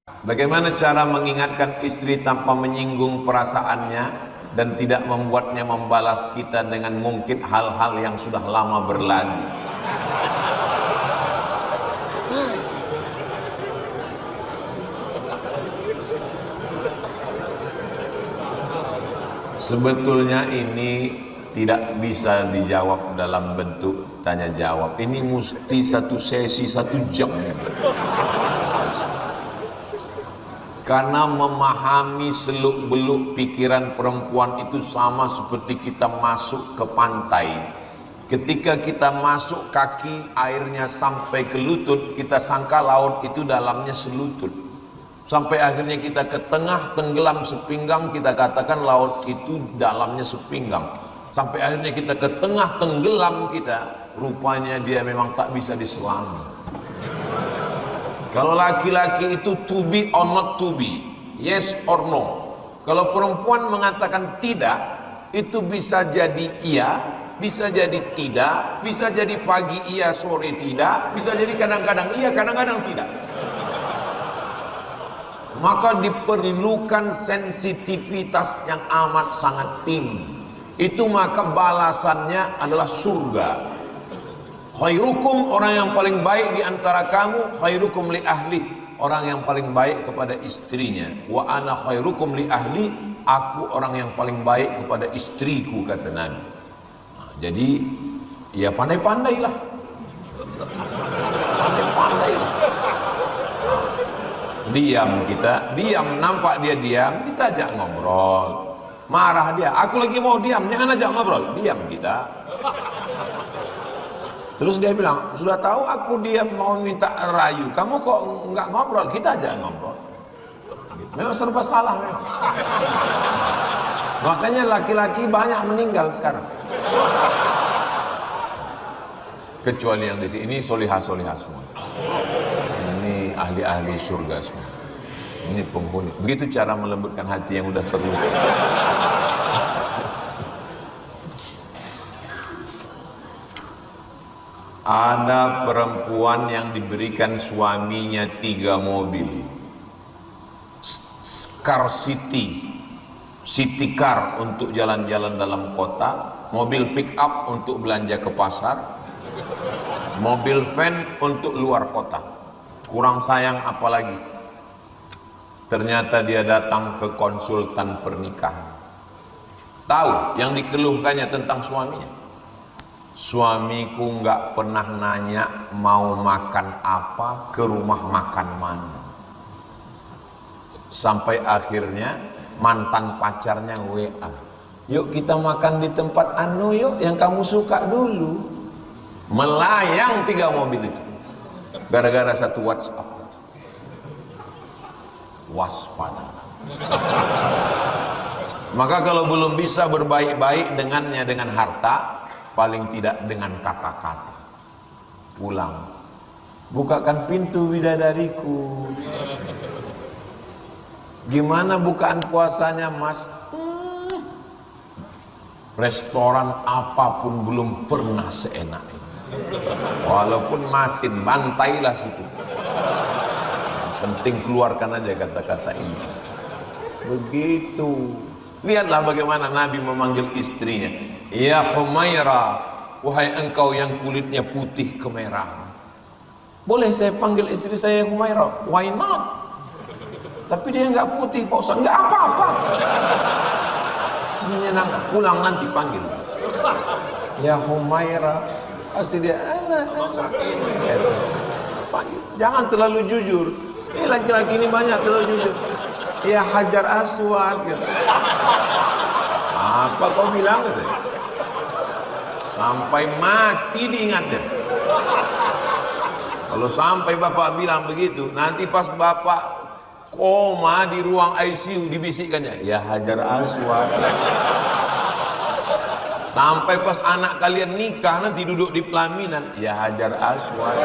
Bagaimana cara mengingatkan istri tanpa menyinggung perasaannya dan tidak membuatnya membalas kita dengan mungkin hal-hal yang sudah lama berlalu? Sebetulnya ini tidak bisa dijawab dalam bentuk tanya jawab. Ini mesti satu sesi 1 jam. Karena memahami seluk-beluk pikiran perempuan itu sama seperti kita masuk ke pantai. Ketika kita masuk, kaki airnya sampai ke lutut, kita sangka laut itu dalamnya selutut. Sampai akhirnya kita ke tengah, tenggelam sepinggang, kita katakan laut itu dalamnya sepinggang. Sampai akhirnya kita ke tengah, tenggelam kita, rupanya dia memang tak bisa diselami. Kalau laki-laki itu to be or not to be, yes or no. Kalau perempuan mengatakan tidak, itu bisa jadi iya, bisa jadi tidak, bisa jadi pagi iya, sore tidak, bisa jadi kadang-kadang iya, kadang-kadang tidak. Maka diperlukan sensitivitas yang amat sangat tinggi. Itu maka balasannya adalah surga. Khairukum, orang yang paling baik di antara kamu, khairukum li ahli, orang yang paling baik kepada istrinya. Wa ana khairukum li ahli, aku orang yang paling baik kepada istriku, kata Nabi. Nah, jadi ya pandai-pandailah. Pandai-pandailah. Diam kita, diam, nampak dia diam, kita ajak ngobrol. Marah dia, aku lagi mau diam, jangan ajak ngobrol, diam kita. Terus dia bilang, sudah tahu aku dia mau minta rayu, kamu kok nggak ngobrol? Kita aja ngobrol. Memang serba salah memang. Makanya laki-laki banyak meninggal sekarang. Kecuali yang di sini, ini solihah-solihah semua. Ini ahli-ahli surga semua. Ini penghuni. Begitu cara melembutkan hati yang udah terluka. Ada perempuan yang diberikan suaminya 3 mobil, car city car untuk jalan-jalan dalam kota, mobil pick up untuk belanja ke pasar, mobil van untuk luar kota. Kurang sayang apa lagi? Ternyata dia datang ke konsultan pernikahan. Tahu yang dikeluhkannya tentang suaminya? Suamiku nggak pernah nanya mau makan apa, ke rumah makan mana. Sampai akhirnya mantan pacarnya WA, yuk kita makan di tempat anu yuk, yang kamu suka dulu. Melayang 3 mobil itu gara-gara satu WhatsApp. Waspada. Maka kalau belum bisa berbaik-baik dengannya dengan harta, paling tidak dengan kata-kata. Pulang, bukakan pintu bidadariku. Gimana bukaan puasanya, Mas? Restoran apapun belum pernah seenak ini. Walaupun masin, bantailah situ. Penting keluarkan aja kata-kata ini. Begitu. Lihatlah bagaimana Nabi memanggil istrinya. Ya Humaira, wahai engkau yang kulitnya putih kemerahan. Boleh saya panggil istri saya Humaira? Why not? Tapi dia nggak putih, kok nggak apa-apa. Menyenangkan. Pulang nanti panggil. Ya Humaira, kasih dia panggil. Jangan terlalu jujur. Ini laki-laki ini banyak terlalu jujur. Ya Hajar Aswad gitu. Apa kau bilang gitu? Sampai mati diingatnya. Kalau sampai bapak bilang begitu, nanti pas bapak koma di ruang ICU dibisikkannya, ya Hajar Aswad. Sampai pas anak kalian nikah nanti duduk di pelaminan, ya Hajar Aswad.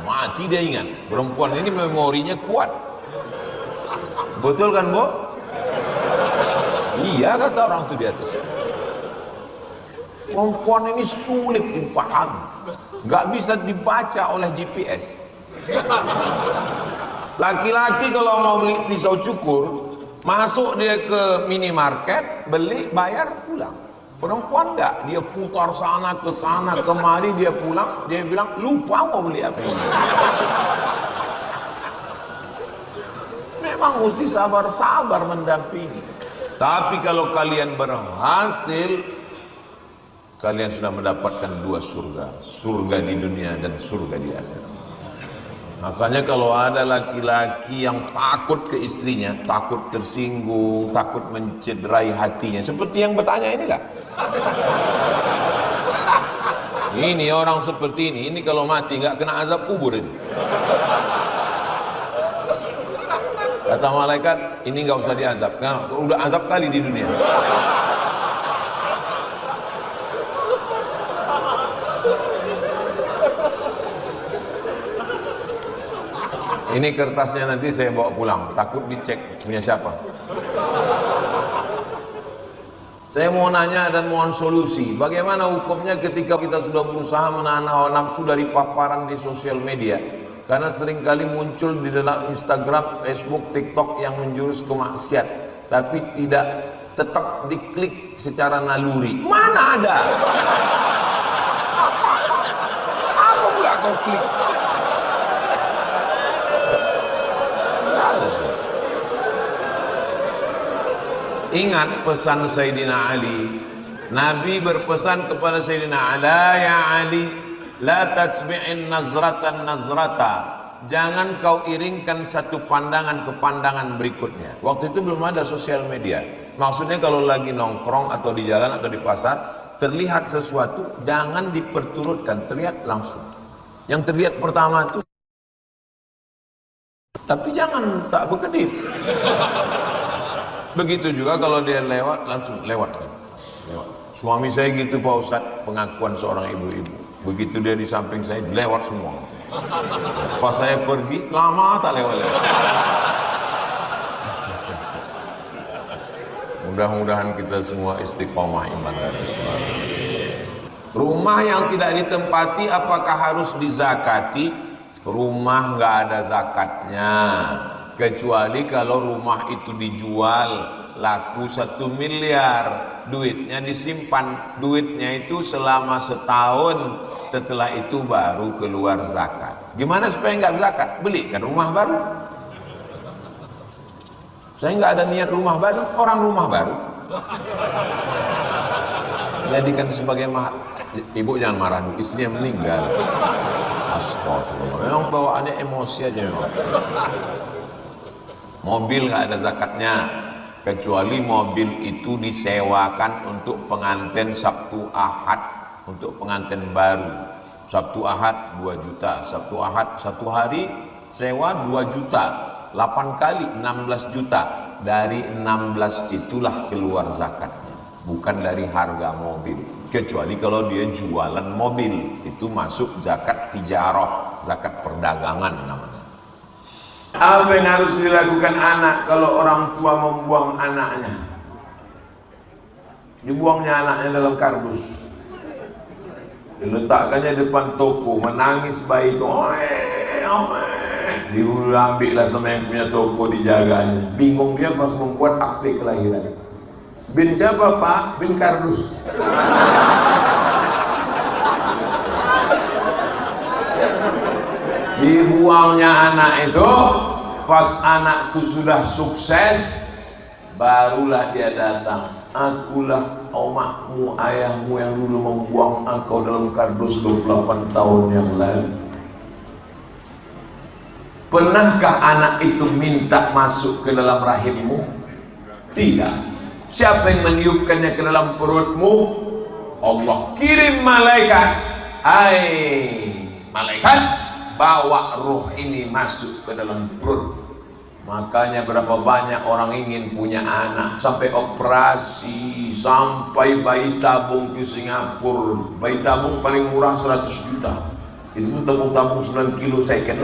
Mati dia ingat. Perempuan ini memorinya kuat. Betul kan, Bu? Iya kata orang itu di atas. Perempuan ini sulit dipahami, nggak bisa dibaca oleh GPS. Laki-laki kalau mau beli pisau cukur, masuk dia ke minimarket, beli, bayar, pulang. Perempuan enggak, dia putar sana ke sana kemari, dia pulang, dia bilang lupa mau beli apa ini. Memang mesti sabar-sabar mendampingi. Tapi kalau kalian berhasil, kalian sudah mendapatkan 2 surga, surga di dunia dan surga di akhirat. Makanya kalau ada laki-laki yang takut ke istrinya, takut tersinggung, takut mencederai hatinya, seperti yang bertanya ini lah. Ini orang seperti ini kalau mati nggak kena azab kubur ini. Kata malaikat, ini nggak usah diazab, nah, udah azab kali di dunia. Ini kertasnya nanti saya bawa pulang, takut dicek punya siapa. Saya mau nanya dan mohon solusi, bagaimana hukumnya ketika kita sudah berusaha menahan hawa nafsu dari paparan di sosial media? Karena seringkali muncul di dalam Instagram, Facebook, TikTok yang menjurus ke maksiat, tapi tidak tetap diklik secara naluri. Mana ada? Apa pula kau klik? Ingat pesan Sayyidina Ali. Nabi berpesan kepada Sayyidina Ali, ya Ali, la tatsbi'in nazratan nazrata. Jangan kau iringkan satu pandangan ke pandangan berikutnya. Waktu itu belum ada sosial media. Maksudnya kalau lagi nongkrong atau di jalan atau di pasar, terlihat sesuatu, jangan diperturutkan, terlihat langsung. Yang terlihat pertama itu, tapi jangan tak berkedip. Begitu juga kalau dia lewat, langsung lewatkan. Lewat. Suami saya gitu Pak Ustadz, pengakuan seorang ibu-ibu. Begitu dia di samping saya, lewat semua. Pas saya pergi, lama tak lewat-lewat. Mudah-mudahan kita semua istiqomah iman dan Islam. Rumah yang tidak ditempati apakah harus dizakati? Rumah nggak ada zakatnya. Kecuali kalau rumah itu dijual laku 1 miliar, duitnya disimpan, duitnya itu selama setahun, setelah itu baru keluar zakat. Gimana supaya nggak zakat? Belikan rumah baru. Saya nggak ada niat rumah baru, orang rumah baru. Jadikan sebagai mahar. Ibu jangan marah, istrinya meninggal. Astagfirullah. Memang bawaannya emosi aja memang. Mobil nggak ada zakatnya, kecuali mobil itu disewakan untuk pengantin Sabtu Ahad, untuk pengantin baru. Sabtu Ahad 2 juta, Sabtu Ahad 1 hari sewa 2 juta, 8 kali 16 juta. Dari 16 itulah keluar zakatnya, bukan dari harga mobil. Kecuali kalau dia jualan mobil, itu masuk zakat tijarah, zakat perdagangan namanya. Apa yang harus dilakukan anak kalau orang tua membuang anaknya? Dibuangnya anaknya dalam kardus, diletakkannya depan toko, menangis bayi itu, diambillah sama yang punya toko, dijaganya. Bingung dia pas membuat akte kelahiran. Bin siapa Pak? Bin kardus. Dibuangnya anak itu, pas anakku sudah sukses, barulah dia datang. Akulah omakmu, ayahmu yang dulu membuang engkau dalam kardus 28 tahun yang lalu. Pernahkah anak itu minta masuk ke dalam rahimmu? Tidak. Siapa yang meniupkannya ke dalam perutmu? Allah kirim malaikat. Hai malaikat, bawa ruh ini masuk ke dalam perut. Makanya berapa banyak orang ingin punya anak, sampai operasi, sampai bayi tabung ke Singapura. Bayi tabung paling murah 100 juta. Itu tabung-tabung 9 kilo second.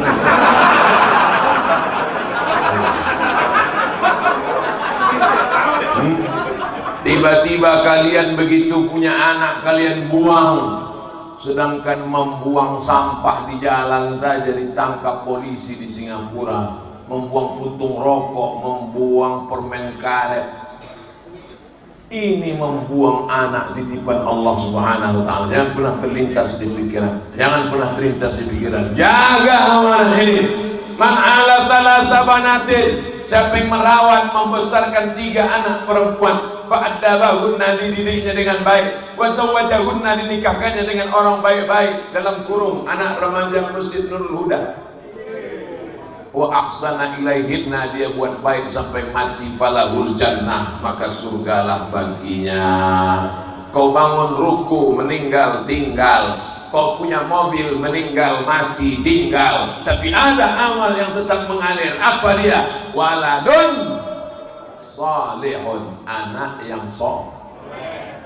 Tiba-tiba kalian begitu punya anak, kalian buang. Sedangkan membuang sampah di jalan saja ditangkap polisi di Singapura. membuang puntung rokok, membuang permen karet. Ini membuang anak titipan Allah Subhanahu wa taala. Jangan pernah terlintas di pikiran. Jangan pernah terlintas di pikiran. Jaga amanah ini. Man ala thalatha banatin, siapa yang merawat membesarkan 3 anak perempuan, fa'addabahunna, dididiknya dengan baik, wa zawwajahunna, dinikahkannya dengan orang baik-baik, dalam kurung anak remaja Masjid Nurul Huda, wa ahsana ilaihinna, dia buat baik sampai mati, falahul jannah, maka surgalah baginya. Kau bangun ruku, meninggal tinggal. Kau punya mobil, meninggal mati tinggal. Tapi ada amal yang tetap mengalir. Apa dia? Waladun salihun, anak yang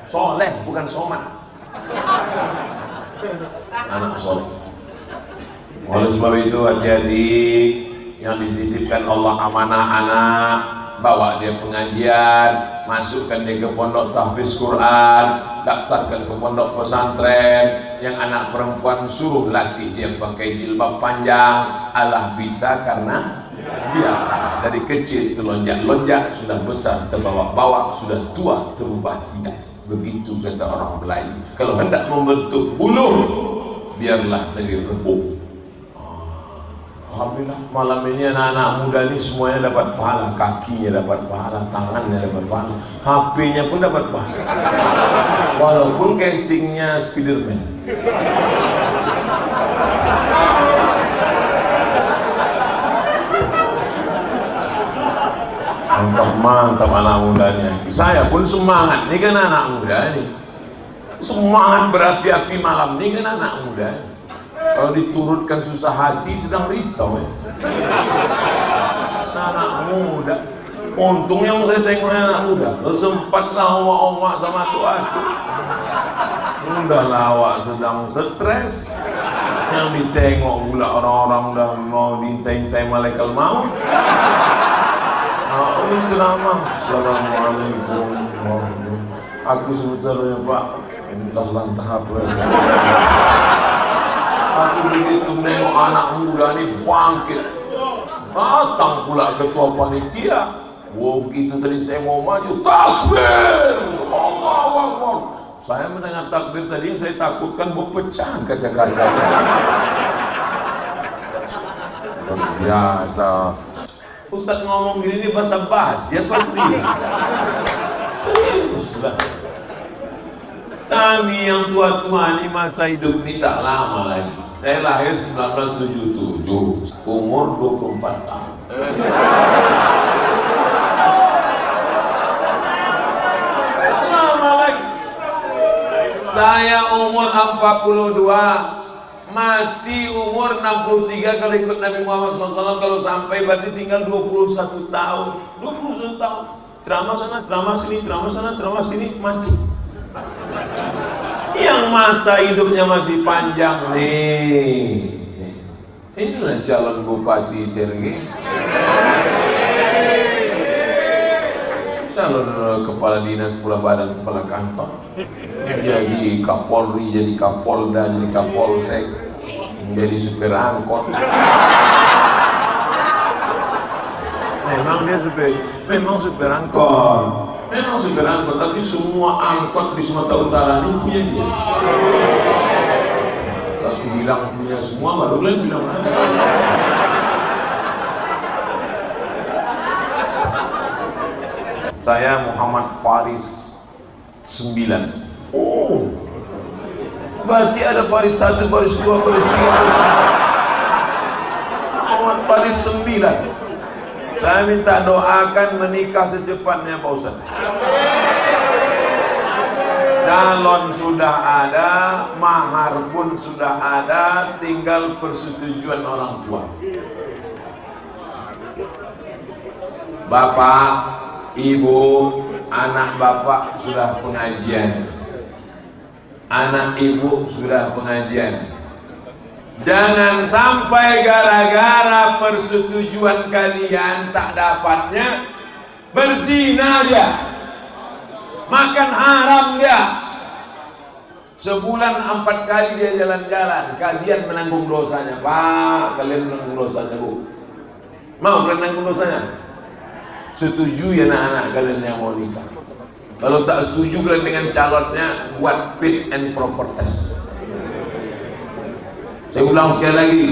soleh, bukan somat. Anak soleh. Oleh sebab itu hati-hati, yang dititipkan Allah amanah anak, bawa dia pengajian, masukkan dia ke pondok tahfiz Quran, daftarkan ke pondok pesantren. Yang anak perempuan suruh latih dia pakai jilbab panjang. Allah bisa karena biasa. Dari kecil terlonjak-lonjak, sudah besar terbawa-bawa, sudah tua terubah tidak. Begitu kata orang Melayu. Kalau hendak membentuk bulu, biarlah dari rebung. Alhamdulillah malam ini anak-anak muda ini semuanya dapat pahala. Kakinya dapat pahala, tangannya dapat pahala, HP-nya pun dapat pahala, walaupun casingnya Spiderman. Mantap anak mudanya. Saya pun semangat, ini kan anak muda ini. Semangat berapi-api malam ini kan anak muda. Kalau diturutkan susah hati, sedang risau ya. Anak muda. Untung yang saya tengok anak muda. Sempatlah awak-awak sama tua-tua. Udahlah awak sedang stres. Yang ditengok pula orang-orang udah mau diintai-intai malaikat maut. Ini ceramah. Assalamualaikum. Aku sebetulnya Pak, entahlah tahap lagi. Aku begitu menengok anak muda ini bangkit. Datang pula ketua panitia. Wow, begitu tadi saya mau maju, takbir, Allahu Akbar. Saya mendengar takbir tadi, saya takutkan berpecah kaca-kaca. Biasa. Ustaz ngomong gini bahasa basi apa serius? Seriuslah. Kami yang tua-tua ini masa hidup ini tak lama lagi. Saya lahir 1977, umur 24 tahun. Lama lagi. Saya umur 42, mati umur 63 kalau ikut Nabi Muhammad SAW. Kalau sampai berarti tinggal 21 tahun. 21 tahun. Ceramah sana, ceramah sini, ceramah sana, ceramah sini, mati. Yang masa hidupnya masih panjang nih. Inilah calon Bupati Sergei, calon kepala dinas, kepala badan, kepala kantor, jadi Kapolri, jadi Kapolda, jadi Kapolsek, jadi supir angkot. Memang supir angkot. Memang supir angkot, tapi semua angkot di Sumatera Utara ini punya dia. Pas bilang punya semua, baru kalian bilang ada. Saya Muhammad Faris 9. Oh, berarti ada Faris 1, Faris 2, Faris 3. Muhammad Faris 9. Saya minta doakan menikah secepatnya Pak Ustaz. Calon sudah ada, mahar pun sudah ada, tinggal persetujuan orang tua. Bapak, ibu, anak bapak sudah pengajian, anak ibu sudah pengajian. Jangan sampai gara-gara persetujuan kalian tak dapatnya berzina dia, makan haram dia. Sebulan 4 kali dia jalan-jalan, kalian menanggung dosanya. Pak, kalian menanggung dosanya Bu. Mau kalian nanggung dosanya? Setuju ya anak-anak kalian yang mau nikah? Kalau tak setuju kalian dengan calonnya buat fit and proper test. Saya ulang sekali lagi,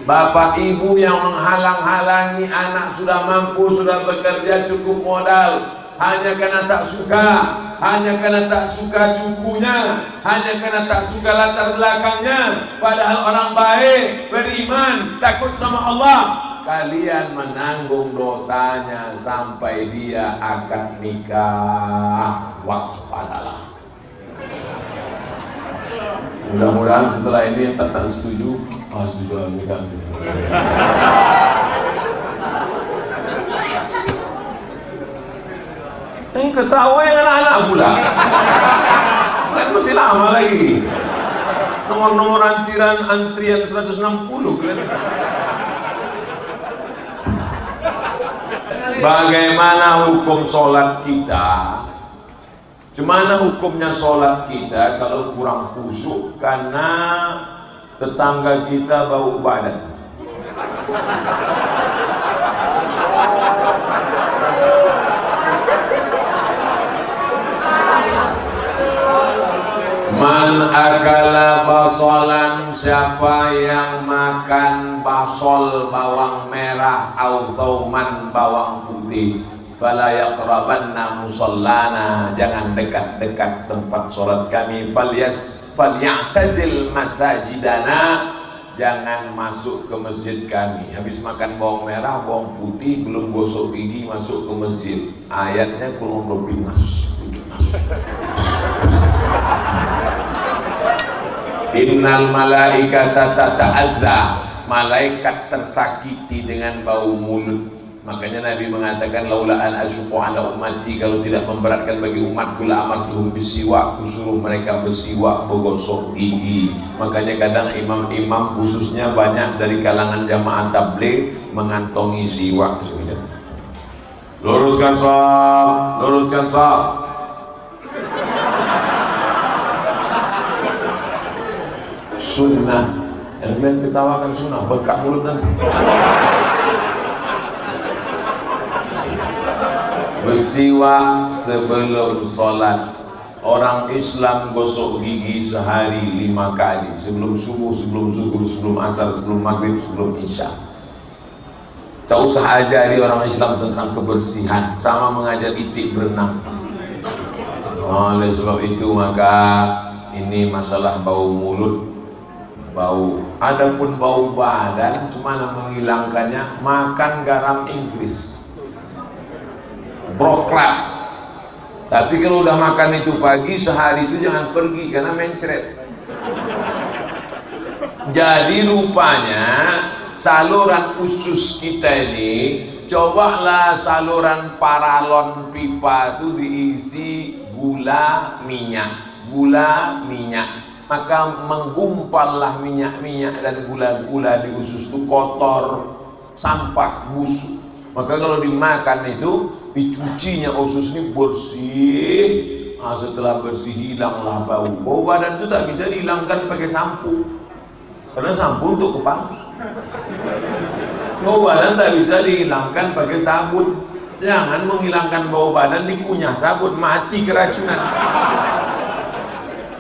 bapak ibu yang menghalang-halangi anak sudah mampu, sudah bekerja cukup modal, hanya karena tak suka, hanya karena tak suka sukunya, hanya karena tak suka latar belakangnya, padahal orang baik, beriman, takut sama Allah, kalian menanggung dosanya sampai dia akan nikah. Waspadalah. Mudah-mudahan setelah ini tak setuju, setuju nikah. Ketawa yang anak-anak pula. Kan masih lama lagi. Nomor-nomor antrian 160 kan. Bagaimana hukum sholat kita? Gimana hukumnya sholat kita kalau kurang khusyuk karena tetangga kita bau badan? Man akala basolan, siapa yang makan basol bawang merah au zauman bawang putih, fala yaqrabanna musallana, jangan dekat-dekat tempat sholat kami, falyatazil masajidana, jangan masuk ke masjid kami. Habis makan bawang merah, bawang putih, belum gosok gigi masuk ke masjid. Ayatnya kurang lebih Innal malaikata tata'adza, malaikat tersakiti dengan bau mulut. Makanya Nabi mengatakan laula an asyqa ala ummati, kalau tidak memberatkan bagi umatku la amartuhum bisiwak, kusuruh mereka bersiwak, bergosok gigi. Makanya kadang imam-imam khususnya banyak dari kalangan jamaah tabligh mengantongi siwak. Luruskan shaf, luruskan shaf. Sunnah, yang main ketawakan sunnah, bekak mulut nanti. Bersiwak sebelum sholat. Orang Islam gosok gigi sehari 5 kali, sebelum subuh, sebelum zuhur, sebelum asar, sebelum maghrib, sebelum isya. Tak usah ajari orang Islam tentang kebersihan, sama mengajar itik berenang. Oleh sebab itu maka ini masalah bau mulut, bau. Adapun bau badan, cuma menghilangkannya makan garam Inggris, broklat. Tapi kalau udah makan itu pagi, sehari itu jangan pergi karena mencret. Jadi rupanya saluran usus kita ini, cobalah saluran paralon pipa itu diisi gula minyak, maka menggumpallah minyak-minyak dan gula-gula di usus itu kotor, sampah, busuk. Maka kalau dimakan itu dicucinya usus ini bersih. Setelah bersih hilanglah bau. Bau badan itu tak bisa dihilangkan pakai sampo, karena sampo untuk kepala. Bau badan tak bisa dihilangkan pakai sabun. Jangan menghilangkan bau badan dikunyah sabun, mati keracunan.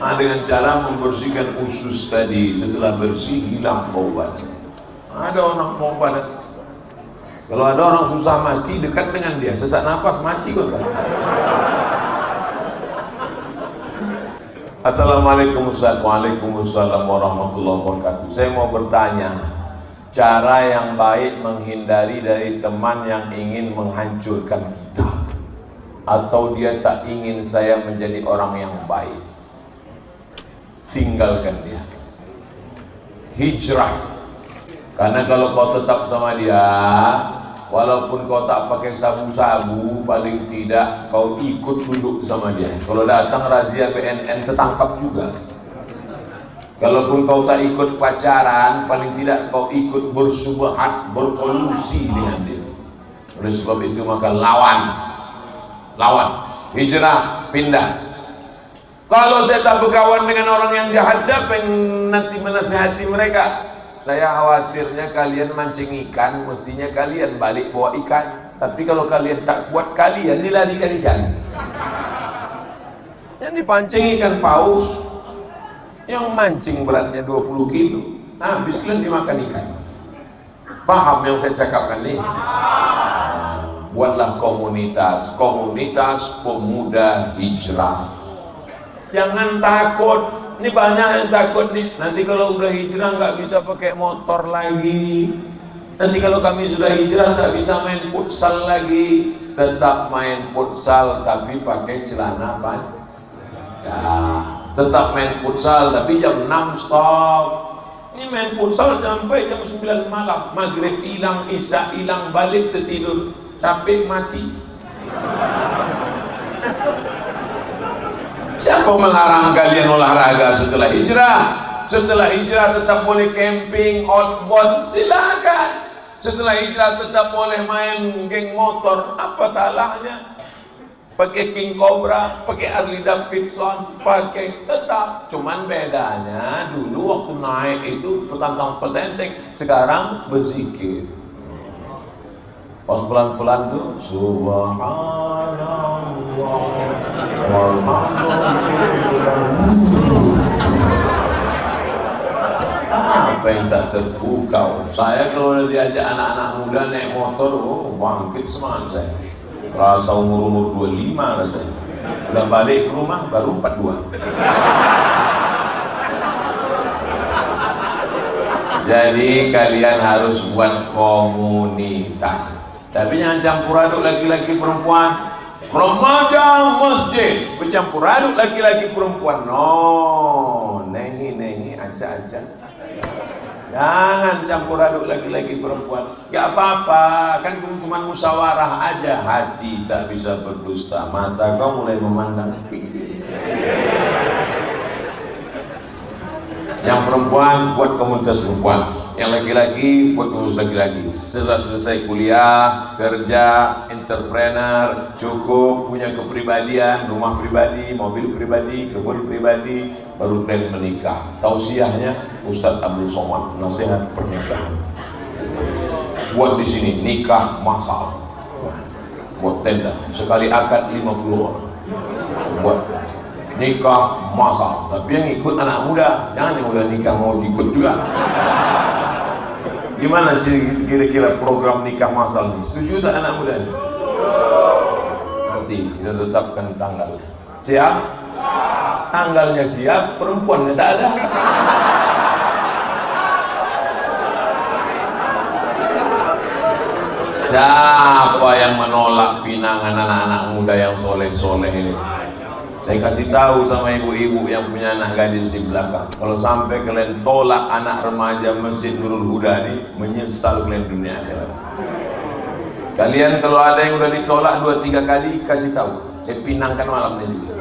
Dengan cara membersihkan usus tadi, setelah bersih hilang bau badan. Ada orang bau badan, kalau ada orang susah mati, dekat dengan dia, sesak nafas mati kok. Assalamualaikum warahmatullahi wabarakatuh. Saya mau bertanya, cara yang baik menghindari dari teman yang ingin menghancurkan kita, atau dia tak ingin saya menjadi orang yang baik. Tinggalkan dia, hijrah. Karena kalau kau tetap sama dia, walaupun kau tak pakai sabu-sabu, paling tidak kau ikut duduk sama dia. Kalau datang razia BNN ketangkap juga. Kalaupun kau tak ikut pacaran, paling tidak kau ikut bersubhat, berkolusi dengan dia. Oleh sebab itu maka lawan, hijrah, pindah. Kalau saya tak berkawan dengan orang yang jahat, siapa yang nanti menasihati mereka? Saya khawatirnya kalian mancing ikan, mestinya kalian balik bawa ikan. Tapi kalau kalian tak kuat, kalian dilarikan ikan. Yang dipancing ikan paus, yang mancing beratnya 20 kilo, habis kalian dimakan ikan. Paham yang saya cakapkan nih? Buatlah komunitas pemuda hijrah. Jangan takut. Ini banyak yang takut nih. Nanti kalau udah hijrah nggak bisa pakai motor lagi. Nanti kalau kami sudah hijrah nggak bisa main futsal lagi. Tetap main futsal tapi pakai celana panjang. Ya, tetap main futsal tapi jam 6 stop. Ini main futsal sampai jam 9 malam. Maghrib hilang, isya hilang, balik tertidur. Capek mati. Siapa melarang kalian olahraga setelah hijrah? Setelah hijrah tetap boleh camping, outbound, silakan. Setelah hijrah tetap boleh main geng motor, apa salahnya? Pakai King Cobra, pakai Harley Davidson, pakai tetap. Cuman bedanya dulu waktu naik itu petantang petenteng, sekarang berzikir. Pas pelan-pelan tuh subhanallah apa yang tak terpukau. Saya kalau diajak anak-anak muda naik motor, bangkit semangat saya. Rasa umur 25 rasanya. Udah balik ke rumah baru 42. Jadi kalian harus buat komunitas. Tapi jangan campur aduk laki-laki perempuan. Remaja masjid bercampur aduk laki-laki perempuan. No, nengi aja. Jangan campur aduk laki-laki perempuan. Gak apa-apa, kan cuma musyawarah aja. Hati tak bisa berdusta, mata kau mulai memandang tinggi. Yang perempuan buat komunitas perempuan, yang laki-laki buat komunitas laki-laki. Setelah selesai kuliah, kerja, entrepreneur, cukup punya kepribadian, rumah pribadi, mobil pribadi, kebun pribadi, baru plan menikah. Tausiahnya Ustadz Abdul Somad, nasihat pernikahan. Buat di sini nikah masal, buat tenda sekali akad 50 orang. Buat nikah masal, tapi yang ikut anak muda, jangan yang udah nikah mau ikut juga. Gimana kira-kira program nikah masal nih? Setuju tak anak muda nih? Nanti kita tetapkan tanggal. Siap? Tanggalnya siap, perempuannya tak ada. Siapa yang menolak pinangan anak-anak muda yang soleh-soleh ini? Saya kasih tahu sama ibu-ibu yang punya anak gadis di belakang, kalau sampai kalian tolak anak remaja Masjid Nurul Huda ini, menyesal kalian dunia akhirat. Kalian kalau ada yang udah ditolak 2-3 kali, kasih tahu, saya pinangkan malamnya juga.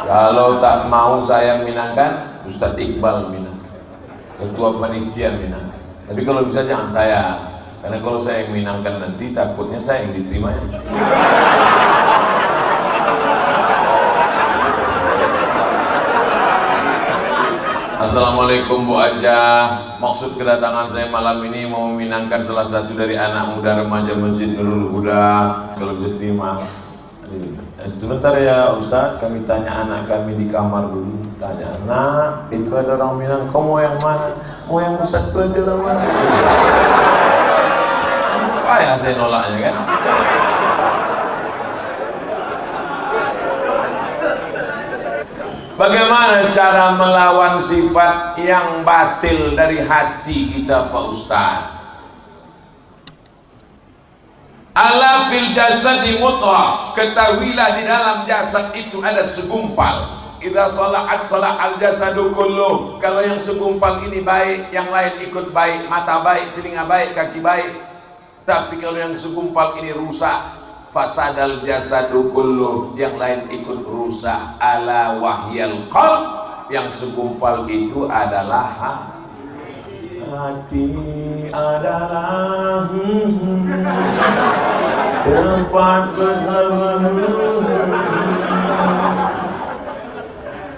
Kalau tak mau saya minangkan, Ustadz Iqbal minangkan, ketua panitia minangkan. Tapi kalau bisa jangan saya, karena kalau saya yang minangkan nanti takutnya saya yang diterimanya. Assalamualaikum Bu Ajah. Maksud kedatangan saya malam ini mau meminangkan salah satu dari anak muda remaja Masjid Nurul Huda. Kalau bisa terima. Sebentar ya Ustaz, kami tanya anak kami di kamar dulu. Tanya, nah itu ada orang Minang, kau mau yang mana? Mau yang Ustaz itu aja orang mana? Apa ya saya nolaknya kan? Bagaimana cara melawan sifat yang batil dari hati kita Pak Ustaz? Ala fil jasadi mudghah, ketahuilah di dalam jasad itu ada segumpal. Idza salahat salahal jasadu kullu. Kalau yang segumpal ini baik, yang lain ikut baik. Mata baik, telinga baik, kaki baik. Tapi kalau yang segumpal ini rusak, fasadal jasadu kullu, yang lain ikut rusak. Ala wahyal qalb, yang segumpal itu adalah hati. Adalah tempat bersama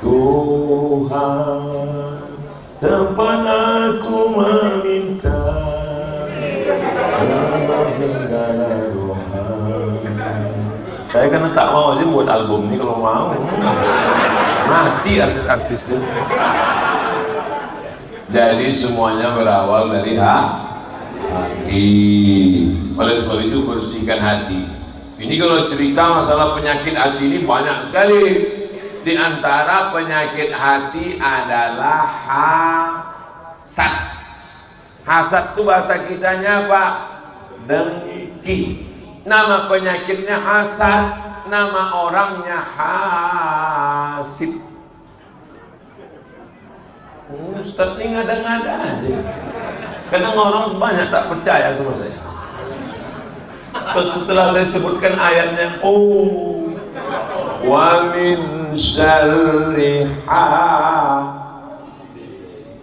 Tuhan. kapan aku meminta segala doa. Saya kan tak mau aja buat album ini kalau mau. Mati artis-artis itu. Jadi semuanya berawal dari hati. Oleh sebab itu bersihkan hati. Ini kalau cerita masalah penyakit hati ini banyak sekali. Di antara penyakit hati adalah hasad. Hasad itu bahasa kitanya apa? Dengki. Nama penyakitnya hasad, nama orangnya hasid. Ustaz ini ngada-ngada aja. Kadang orang banyak tak percaya sama saya. Terus setelah saya sebutkan ayatnya, oh, wa min syarri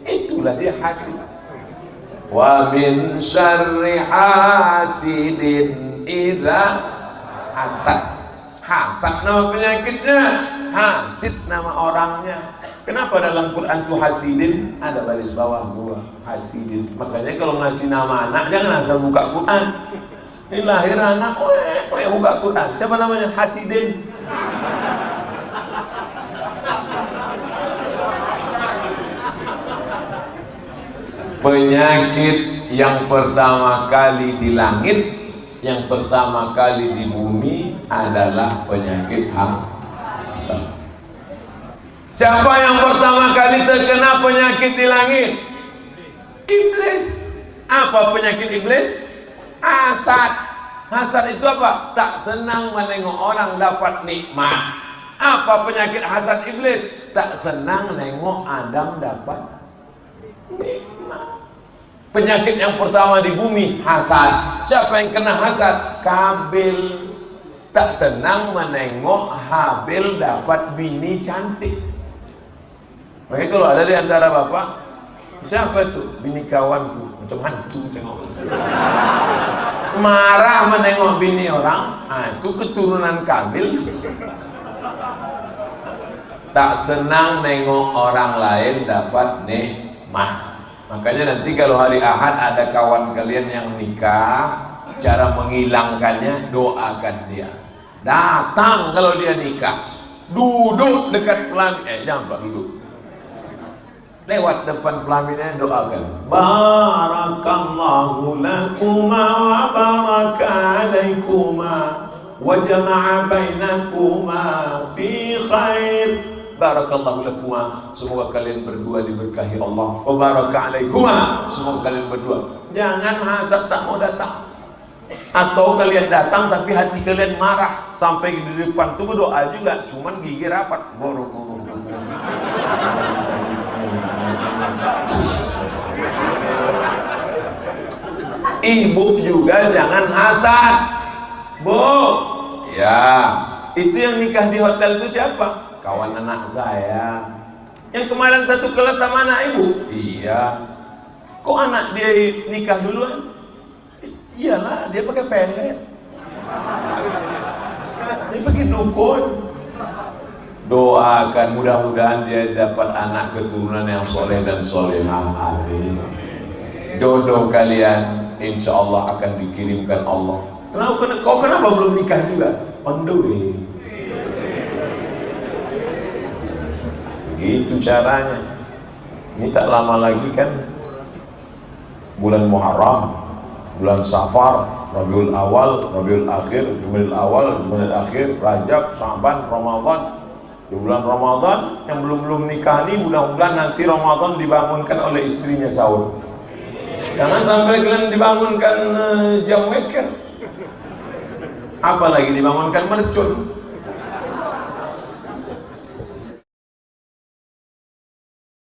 itulah dia hasid. Wa min syarri hasidin idza hasad. Hasad nama penyakitnya, hasid nama orangnya. Kenapa dalam Quran itu hasidin? Ada baris bawah gua, hasidin. Makanya kalau ngasih nama anak jangan asal buka Quran. Ini lahir anak, buka Quran. Siapa namanya? Hasidin. Penyakit yang pertama kali di langit, yang pertama kali di bumi adalah penyakit hasad. Siapa yang pertama kali terkena penyakit di langit? Iblis. Apa penyakit iblis? Hasad. Hasad itu apa? Tak senang menengok orang dapat nikmat. Apa penyakit hasad iblis? Tak senang nengok Adam dapat nikmat. Penyakit yang pertama di bumi, hasad. Siapa yang kena hasad? Kabil. Tak senang menengok Habil dapat bini cantik. Makanya kalau ada di antara bapak, siapa itu? Bini kawanku, macam hantu tengok. Marah menengok bini orang, itu keturunan Kabil. Tak senang nengok orang lain dapat nikmat. Makanya nanti kalau hari Ahad ada kawan kalian yang nikah, cara menghilangkannya doakan dia. Datang kalau dia nikah, duduk dekat pelamin, jangan pak duduk. Lewat depan pelaminnya doakan. Barakallahu lakuma wa baraka alaikuma wa jama'a bainakuma fi khair. Barakallahu lakuma, semoga kalian berdua diberkahi Allah. Wa baraka alaikuma, semoga kalian berdua. Jangan hasad tak mau datang. Atau kalian datang tapi hati kalian marah, sampai di depan tuh berdoa juga, cuman gigi rapat. Ibu juga jangan hasad, Bu. Ya, itu yang nikah di hotel itu siapa? Kawan anak saya. Yang kemarin satu kelas sama anak ibu. Iya. Kok anak dia nikah duluan? Iyalah, dia pakai pelet. Dia pakai dukun. Doakan mudah-mudahan dia dapat anak keturunan yang soleh dan solehah. Amin. Jodoh kalian insya Allah akan dikirimkan Allah. Kenapa belum nikah juga? On the way. Begitu caranya. Ini tak lama lagi kan bulan Muharram, bulan Safar, Rabiul Awal, Rabiul Akhir, Jumadil Awal, Jumadil Akhir, Rajab, Syaban, Ramadan. Di bulan Ramadan yang belum nikah ini, mudah-mudahan nanti Ramadan dibangunkan oleh istrinya sahur. Jangan sampai kalian dibangunkan jam weker, apalagi dibangunkan mercun.